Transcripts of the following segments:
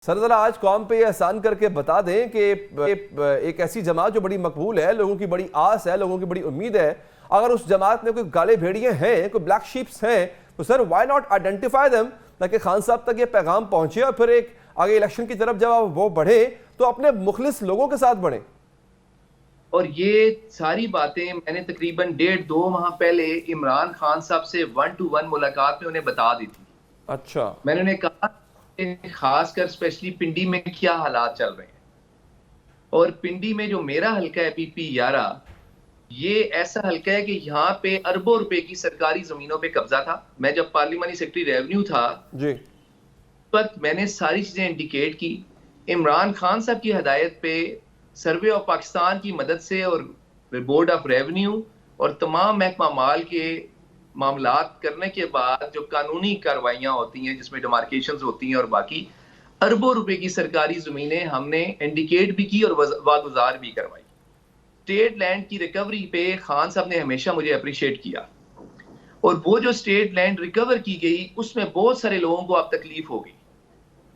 Sir जरा आज कौम पे ये एहसान करके बता दें कि एक ऐसी जमात जो बड़ी मकबूल है, लोगों की बड़ी आस है, लोगों की बड़ी उम्मीद है, अगर उस जमात में कोई काले भेड़िए हैं, कोई ब्लैक शीप्स हैं, तो sir why not identify them, ताकि खान साहब तक ये पैगाम पहुंचे और फिर एक आगे इलेक्शन की तरफ जब वो बढ़े तो अपने मुखलिस लोगों के साथ बढ़े। और ये सारी बातें मैंने तकरीबन 1.5-2 माह पहले इमरान खान साहब से 1-to-1 मुलाकात में उन्हें बता दी थी। अच्छा, मैंने उन्हें कहा खासकर स्पेशली पिंडी में क्या हालात चल रहे हैं, और पिंडी में जो मेरा हल्का है PP 11, ये ऐसा हल्का है कि यहाँ पे अरबों रुपए की सरकारी जमीनों पे कब्जा था। मैं जब पार्लियामानी सेक्रेटरी रेवेन्यू था जी, उस वक्त मैंने सारी चीजें इंडिकेट की। इमरान खान साहब की हदायत पे सर्वे ऑफ पाकिस्तान की मदद से और बोर्ड ऑफ रेवेन्यू और तमाम महकमा माल के मामलात करने के बाद जो कानूनी कार्रवाइयां होती हैं जिसमें डिमार्केशंस होती हैं और बाकी अरबों रुपए की सरकारी जमीनें हमने इंडिकेट भी की और वागुजार भी करवाई। स्टेट लैंड की रिकवरी पे खान साहब ने हमेशा मुझे अप्रिशिएट किया, और वो जो स्टेट लैंड रिकवर की गई उसमें बहुत सारे लोगों को अब तकलीफ हो गई।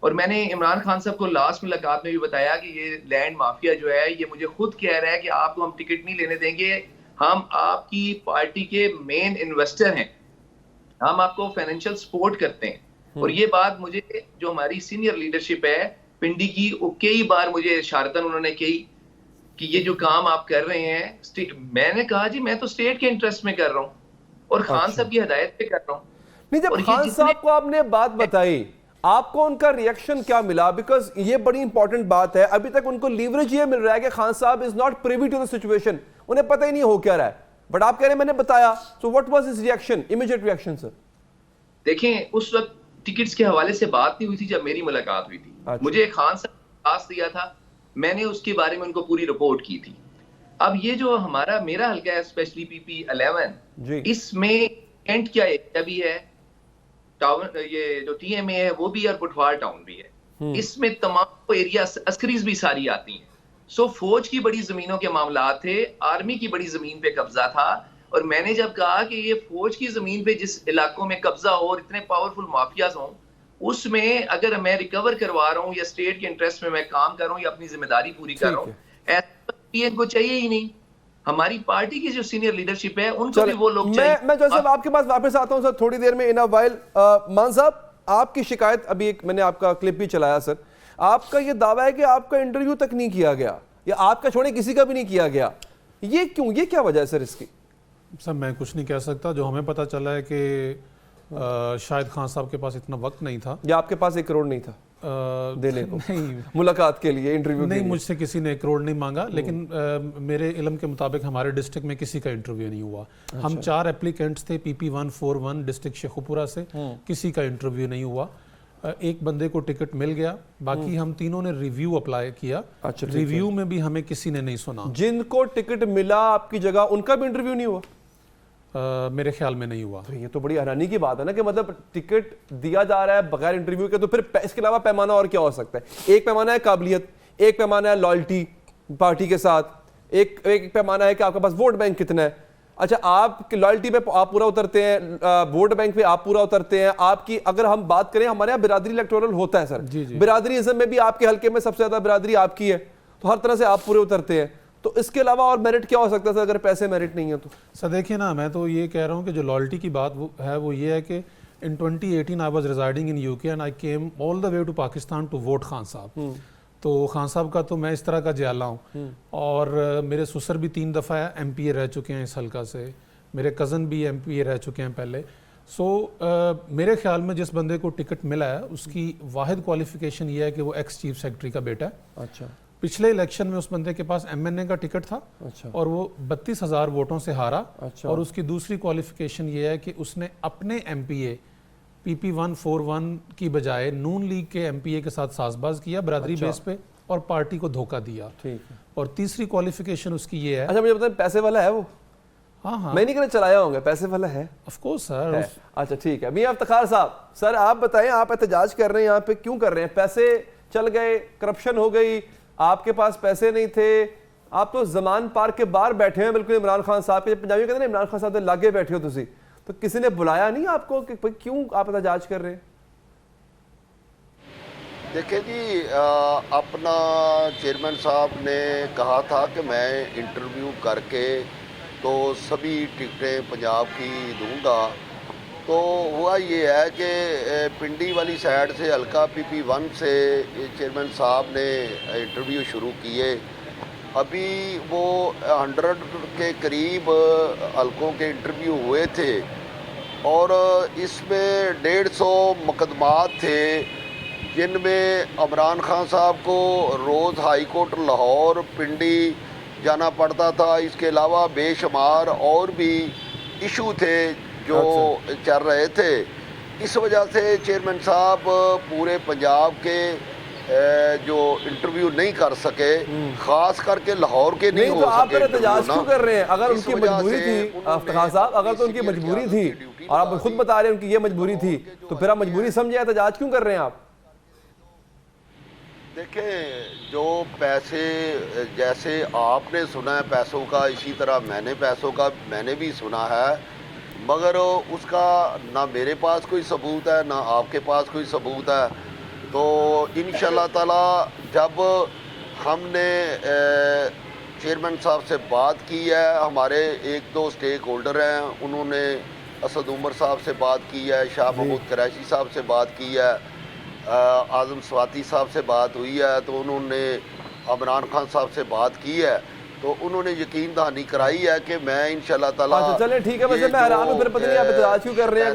और मैंने इमरान खान साहब को लास्ट मुलाकात में भी बताया कि ये लैंड माफिया जो है ये मुझे खुद कह रहा है कि आपको हम टिकट नहीं लेने देंगे, हम आपकी पार्टी के मेन इन्वेस्टर हैं, हम आपको फाइनेंशियल सपोर्ट करते हैं। और ये बात मुझे जो हमारी सीनियर लीडरशिप है पिंडी की, वो कई बार मुझे इशारतन उन्होंने कही कि ये जो काम आप कर रहे हैं, मैंने कहा जी मैं तो स्टेट के इंटरेस्ट में कर रहा हूँ और खान साहब की हदायत पे कर रहा हूँ। नहीं, जब खान साहब को आपने बात बताई, आपको उनका रिएक्शन क्या मिला? बिकॉज ये बड़ी इंपॉर्टेंट बात है। अभी तक उनको लीवरेज ये मिल रहा है कि Khan Sahab is not privy to the situation, उन्हें पता ही नहीं हो क्या रहा है, बट आप कह रहे हैं मैंने बताया। So what was his reaction, immediate reaction? Sir देखें, उस वक्त टिकट्स के हवाले से बात नहीं हुई थी जब मेरी मुलाकात हुई थी। अच्छा। मुझे खान साहब ने पास दिया था, मैंने उसके बारे में उनको पूरी रिपोर्ट की थी। अब ये जो मेरा हल्का है स्पेशली PP 11, इसमें कैंट क्या एरिया भी है, टाउन ये जो TMA है वो भी, और पुटवार टाउन भी है। इसमें तमाम एरिया अस्करीज भी सारी आती हैं। सो फौज की बड़ी जमीनों के मामला थे, आर्मी की बड़ी जमीन पे कब्जा था। और मैंने जब कहा कि ये फौज की जमीन पे जिस इलाकों में कब्जा हो और इतने पावरफुल माफियाज हों, उसमें अगर मैं रिकवर करवा रहा हूँ या स्टेट के इंटरेस्ट में मैं काम कर रहा हूँ या अपनी जिम्मेदारी पूरी कर रहा हूँ, ऐसा को चाहिए ही नहीं। हमारी पार्टी की जो सीनियर लीडरशिप है उनको भी वो लोग चाहिए। मैं जैसे आपके पास वापस आता हूं सर थोड़ी देर में इन अ वाइल। मान साहब, आपकी शिकायत, अभी एक मैंने आपका क्लिप भी चलाया सर, आपका ये दावा है कि आपका इंटरव्यू तक नहीं किया गया, या आपका छोड़े किसी का भी नहीं किया गया। ये क्यों, ये क्या वजह है सर इसकी? सर मैं कुछ नहीं कह सकता। जो हमें पता चला है कि शायद खान साहब के पास इतना वक्त नहीं था, या आपके पास 1 करोड़ नहीं था देने को नहीं, मुलाकात के लिए, इंटरव्यू नहीं, मुझसे किसी ने 1 करोड़ नहीं मांगा। लेकिन मेरे इल्म के मुताबिक हमारे डिस्ट्रिक्ट में किसी का इंटरव्यू नहीं हुआ। अच्छा। हम 4 एप्लीकेंट्स थे PP 141 डिस्ट्रिक्ट शेखुपुरा से, किसी का इंटरव्यू नहीं हुआ। एक बंदे को टिकट मिल गया, बाकी हम तीनों ने रिव्यू अप्लाई किया। अच्छा, रिव्यू में भी हमें किसी ने नहीं सुना। जिनको टिकट मिला आपकी जगह, उनका भी इंटरव्यू नहीं हुआ? मेरे ख्याल में नहीं हुआ। तो ये तो बड़ी हैरानी की बात है ना, कि मतलब टिकट दिया जा रहा है बगैर इंटरव्यू के, तो फिर इसके अलावा पैमाना और क्या हो सकता है? एक पैमाना है काबिलियत, एक पैमाना है लॉयल्टी पार्टी के साथ, एक पैमाना है कि आपके पास वोट बैंक कितना है। अच्छा, आप लॉयल्टी पे आप पूरा उतरते हैं, वोट बैंक पे आप पूरा उतरते हैं। आपकी अगर हम बात करें, हमारे यहाँ बिरादरी इलेक्टोरल होता है सर, बिरादरीइज्म में भी आपके हल्के में सबसे ज्यादा बिरादरी आपकी है, तो हर तरह से आप पूरे उतरते हैं। तो इसके अलावा और मेरिट क्या हो सकता है अगर पैसे मेरिट नहीं है तो? सर देखिए ना, मैं तो ये कह रहा हूँ कि जो लॉयल्टी की बात वो ये है कि in 2018 I was residing in UK and I came all the way to Pakistan to vote Khan Sahab. तो खान साहब का तो मैं इस तरह का जयाला हूँ, और मेरे ससुर भी 3 दफ़ा MPA रह चुके हैं इस हल्का से, मेरे कज़न भी MPA रह चुके हैं पहले। मेरे ख्याल में जिस बंदे को टिकट मिला है उसकी वाहिद क्वालिफिकेशन ये है कि वो एक्स चीफ सेक्रेटरी का बेटा है। अच्छा। पिछले इलेक्शन में उस बंदे के पास MNA का टिकट था। अच्छा। और वो 32,000 वोटों से हारा। अच्छा। और उसकी दूसरी क्वालिफिकेशन ये है कि उसने अपने MPA PP 141 की बजाय नून लीग के MPA के साथ साजबाज किया बरादरी बेस पे, और पार्टी को धोखा दिया। ठीक है। और तीसरी क्वालिफिकेशन उसकी ये है। अच्छा, मुझे बताएं, पैसे वाला है वो? हाँ हाँ, मैं नहीं कहना चलाया होंगे, पैसे वाला है ऑफ कोर्स सर। अच्छा ठीक है। मियां इफ्तिखार साहब, सर आप बताएं, आप एहतजाज कर रहे हैं यहाँ पे, क्यों कर रहे हैं? पैसे चल गए, करप्शन हो गई, आपके पास पैसे नहीं थे, आप तो जमान पार्क के बाहर बैठे हैं बिल्कुल इमरान खान साहब के, पंजाबी कहते हैं इमरान खान साहब के लागे बैठे हो तुसी, तो किसी ने बुलाया नहीं आपको कि क्यों आप एहतजाज कर रहे हैं? देखिए जी, अपना चेयरमैन साहब ने कहा था कि मैं इंटरव्यू करके तो सभी टिकटें पंजाब की दूंगा। तो हुआ ये है कि पिंडी वाली साइड से हल्का PP1 से चेयरमैन साहब ने इंटरव्यू शुरू किए। अभी वो 100 के करीब हलकों के इंटरव्यू हुए थे और इसमें 150 मुकदमात थे, जिनमें इमरान खान साहब को रोज़ हाई कोर्ट लाहौर, पिंडी जाना पड़ता था। इसके अलावा बेशुमार और भी इशू थे जो चल रहे थे। इस वजह से चेयरमैन साहब पूरे पंजाब के जो इंटरव्यू नहीं कर सके, खास करके लाहौर के नहीं नहीं हो तो आप सके फिर एहतजाज इंटरव्यू क्यों कर रहे हैं? अगर इस उनकी वजह मजबूरी से थी उन्होंने अफ्तार साहब, अगर तो उनकी इसीलिए मजबूरी की थी ड्यूटी और आप लगा खुद दी। बता रहे हैं उनकी ये मजबूरी थी, तो फिर आप मजबूरी समझे एहतजाज क्यों कर रहे हैं आप? देखें, जो पैसे जैसे आपने सुना है पैसों का, इसी तरह मैंने पैसों का मैंने भी सुना है, मगर उसका ना मेरे पास कोई सबूत है ना आपके पास कोई सबूत है। तो इंशाल्लाह ताला जब हमने चेयरमैन साहब से बात की है, हमारे 1-2 स्टेक होल्डर हैं, उन्होंने असद उमर साहब से बात की है, शाह महमूद कुरैशी साहब से बात की है, आज़म स्वाति साहब से बात हुई है, तो उन्होंने इमरान खान साहब से बात की है, तो उन्होंने यकीन दहानी कराई है कि मैं इंशाल्लाह ताला अच्छा चलें ठीक है, वैसे ये मैं हैरान हूँ, जो, फिर पता नहीं आप एहतजाज क्यों कर रहे हैं।